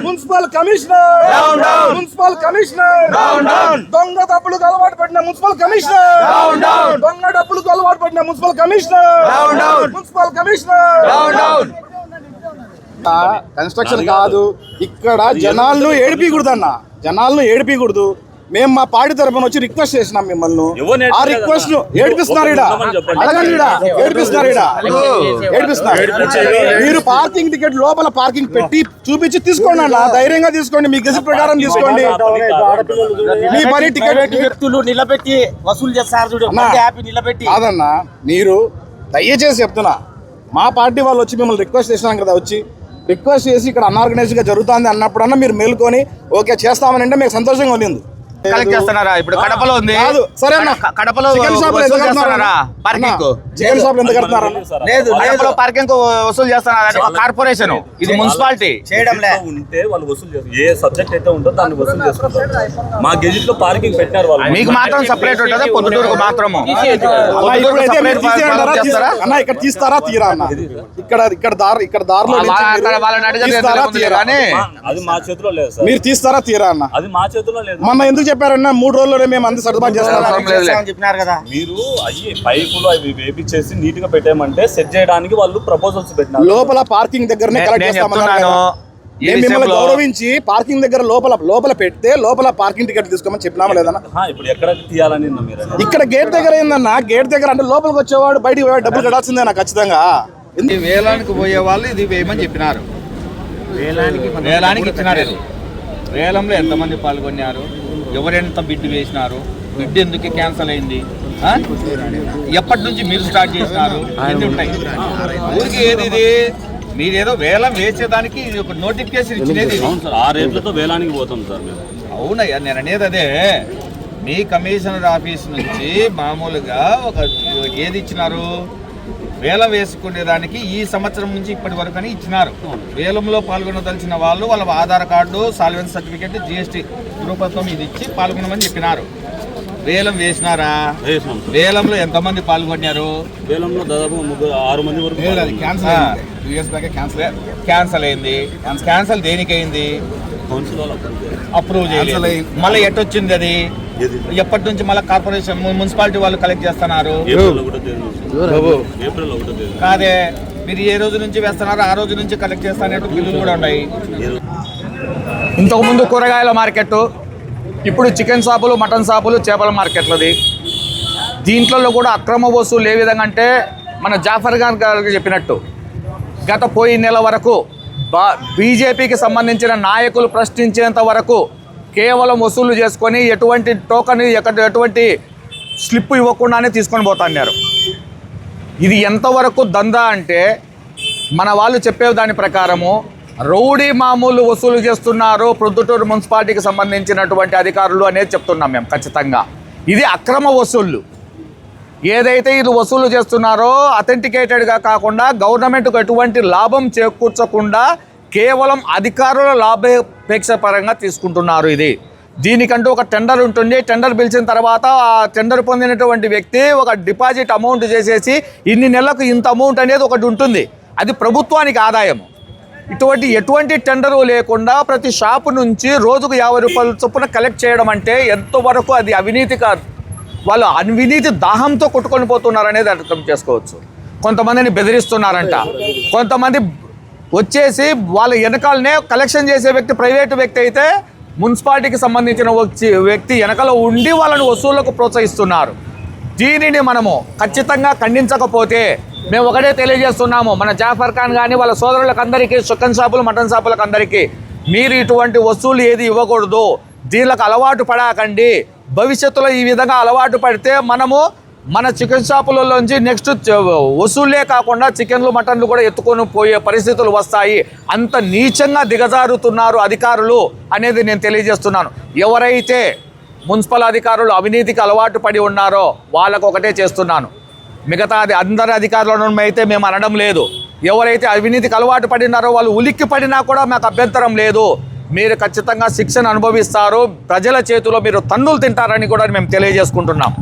Municipal commissioner municipal commissioner దొంగ డబ్బులకు అలవాటు పడిన మున్సిపల్ కమిషనర్ దొంగ డబ్బులకు అలవాటు పడిన municipal commissioner municipal commissioner construction కాదు ఇక్కడ జనాలను ఏడిపికూడదు మేము మా పార్టీ తరఫున వచ్చి రిక్వెస్ట్ చేసినాం మిమ్మల్ని ఆ రిక్వెస్ట్ ఏడిపిస్తున్నారు మీరు పార్కింగ్ టికెట్ లోపల పార్కింగ్ పెట్టి చూపించి తీసుకోండి అన్న ధైర్యంగా తీసుకోండి మీ గెజిట్ ప్రకారం తీసుకోండి మీ పని టికెట్ వ్యక్తులు నిలబెట్టి వసూలు చేస్తారు కాదన్నా మీరు దయచేసి చెప్తున్నా మా పార్టీ వాళ్ళు వచ్చి మిమ్మల్ని రిక్వెస్ట్ చేసినాం కదా వచ్చి రిక్వెస్ట్ చేసి ఇక్కడ అన్ఆర్గనైజ్డ్ గా జరుగుతుంది అన్నప్పుడన్నా మీరు మేల్కొని ఓకే చేస్తామని అంటే మీకు సంతోషంగా ఉంది కలెక్ట్ చేస్తున్నారా ఇప్పుడు కడపలో ఉంది సరే కడపలో చికెన్ షాప్ ఎందుకు కడుతున్నారా లేదు కడపలో పార్కింగ్ వసూలు చేస్తున్నారా కార్పొరేషన్ ఇది మున్సిపాలిటీ ఉంటే వాళ్ళు వసూలు చేస్తారు ఏ సబ్జెక్ట్ అయితే ఉంటుందో దాన్ని వసూలు చేస్తారు మా గెజిట్ లో పార్కింగ్ పెట్టారు వాళ్ళు మీకు మాత్రం సెపరేట్ ఉంటుంది పొద్దుటూరుకు మాత్రము అన్న ఇక్కడ తీస్తారా తీరా అన్న ఇక్కడ దారిలో అది మా చేతిలో లేదు సార్ మీరు తీస్తారా తీరా అన్న అది మా చేతిలో లేదు మొన్న ఎందుకు చెప్పారన్న 3 రోజుల్లోనే మేము అంత సర్దుబాటు చేస్తాం చెప్పినారు కదా మీరు అయ్యి పైపులు అవి వేపించేసి నీట్ గా పెట్టామంటే సెట్ చేయడానికి వాళ్ళు ప్రపోజల్స్ పెట్టినారు లోపల పార్కింగ్ దగ్గరనే కలెక్ట్ చేస్తామన్నారు మిమ్మల్ని గౌరవించి పార్కింగ్ దగ్గర లోపల పెడితే లోపల పార్కింగ్ టికెట్ తీసుకోమని చెప్పినామా లేదన్నా ఇప్పుడు ఎక్కడ తీయాలని ఇక్కడ గేట్ దగ్గర ఏందన్నా గేట్ దగ్గర అంటే లోపలికి వచ్చేవాడు బయటికి డబ్బులు కట్టాల్సిందేనా ఖచ్చితంగా వేలానికి పోయే వాళ్ళు ఇది వేయమని చెప్పినారు వేలానికి ఇచ్చినారు ఇది వేలంలో ఎంతమంది పాల్గొన్నారు ఎవరెంత బిడ్ వేసినారు బిడ్ ఎందుకు క్యాన్సిల్ అయింది ఎప్పటి నుంచి మీరు స్టార్ట్ చేసినారు ఎన్ని ఉంటాయి ఊరికి ఏది ఇది మీరేదో వేలం వేసేదానికి ఇది ఒక నోటిఫికేషన్ ఇచ్చినది ఆ రేట్లతో వేలానికి పోతాం సార్ మేము అవునయ్యా నేను అనేది అదే మీ కమిషనర్ ఆఫీస్ నుంచి మామూలుగా ఒక ఏది ఇచ్చినారు వేలం వేసుకునేదానికి ఈ సంవత్సరం నుంచి ఇప్పటి వరకు అని ఇచ్చినారు వేలంలో పాల్గొనదలిచిన వాళ్ళు వాళ్ళ ఆధార్ కార్డు సాల్వెన్స్ సర్టిఫికేట్ జిఎస్టీ ధృవపత్రం ఇది ఇచ్చి పాల్గొనమని చెప్పినారు వేలం వేసినారా వేలంలో ఎంతమంది పాల్గొన్నారు వేలంలో దాదాపు 6 మంది వరకు క్యాన్సల్ అయింది క్యాన్సల్ దేనికి అయింది అప్రూవ్ చేయలేదు మళ్ళీ ఎట్టొచ్చింది అది ఎప్పటి నుంచి మళ్ళీ కార్పొరేషన్ మున్సిపాలిటీ వాళ్ళు కలెక్ట్ చేస్తున్నారు కాదే మీరు ఏ రోజు నుంచి వేస్తున్నారో ఆ రోజు నుంచి కలెక్ట్ చేస్తానట్టు బిల్లులు కూడా ఉన్నాయి ఇంతకుముందు కూరగాయల మార్కెట్ ఇప్పుడు చికెన్ షాపులు మటన్ షాపులు చేపల మార్కెట్లది దీంట్లో కూడా అక్రమ వసూలు ఏ విధంగా అంటే మన జాఫర్ ఖాన్ గారికి చెప్పినట్టు గత పోయిన నెల వరకు బీజేపీకి సంబంధించిన నాయకులు ప్రశ్నించేంత వరకు కేవలం వసూలు చేసుకొని ఎటువంటి టోకన్ ఎటువంటి స్లిప్ ఇవ్వకుండానే తీసుకొని పోతున్నారు. ఇది ఎంతవరకు దందా అంటే మన వాళ్ళు చెప్పే దాని ప్రకారము రౌడీ మామూలు వసూలు చేస్తున్నారు ప్రొద్దుటూరు మున్సిపాలిటీకి సంబంధించినటువంటి అధికారులు అనేది చెప్తున్నాం మేము ఖచ్చితంగా. ఇది అక్రమ వసూళ్ళు. ఏదైతే ఇది వసూలు చేస్తున్నారో అథెంటికేటెడ్గా కాకుండా గవర్నమెంట్కు ఎటువంటి లాభం చేకూర్చకుండా కేవలం అధికారుల లాభాపేక్ష పరంగా తీసుకుంటున్నారు. దీనికంటూ ఒక టెండర్ ఉంటుంది. టెండర్ పిలిచిన తర్వాత ఆ టెండర్ పొందినటువంటి వ్యక్తి ఒక డిపాజిట్ అమౌంట్ చేసేసి ఇన్ని నెలలకు ఇంత అమౌంట్ అనేది ఒకటి ఉంటుంది. అది ప్రభుత్వానికి ఆదాయము. ఎటువంటి టెండరు లేకుండా ప్రతి షాపు నుంచి రోజుకు 50 రూపాయల చొప్పున కలెక్ట్ చేయడం అంటే ఎంతవరకు అది అవినీతి కాదు. వాళ్ళు అవినీతి దాహంతో కొట్టుకొని పోతున్నారనేది అర్థం చేసుకోవచ్చు. కొంతమందిని బెదిరిస్తున్నారంట, కొంతమంది వచ్చేసి వాళ్ళ వెనకాలనే కలెక్షన్ చేసే వ్యక్తి ప్రైవేటు వ్యక్తి అయితే మున్సిపాలిటీకి సంబంధించిన వ్యక్తి వెనకాల ఉండి వాళ్ళని వసూళ్లకు ప్రోత్సహిస్తున్నారు. దీనిని మనము ఖచ్చితంగా ఖండించకపోతే మేము ఒకటే తెలియజేస్తున్నాము, మన జాఫర్ ఖాన్ కానీ వాళ్ళ సోదరులకు అందరికీ, చికెన్ షాపులు మటన్ షాపులకు అందరికీ, మీరు ఇటువంటి వసూలు ఏది ఇవ్వకూడదు. దీనికి అలవాటు పడకండి. భవిష్యత్తులో ఈ విధంగా అలవాటు పడితే మనము మన చికెన్ షాపులలోంచి నెక్స్ట్ వసూళ్ళే కాకుండా చికెన్లు మటన్లు కూడా ఎత్తుకొని పోయే పరిస్థితులు వస్తాయి. అంత నీచంగా దిగజారుతున్నారు అధికారులు అనేది నేను తెలియజేస్తున్నాను. ఎవరైతే మున్సిపల్ అధికారులు అవినీతికి అలవాటు పడి ఉన్నారో వాళ్ళకు ఒకటే చేస్తున్నాను, మిగతా అందరి అధికారులను అయితే మేము అనడం లేదు. ఎవరైతే అవినీతికి అలవాటు పడినారో వాళ్ళు ఉలిక్కి పడినా కూడా మాకు అభ్యంతరం లేదు. మీరు ఖచ్చితంగా శిక్షను అనుభవిస్తారు. ప్రజల చేతిలో మీరు తన్నులు తింటారని కూడా మేము తెలియజేసుకుంటున్నాం.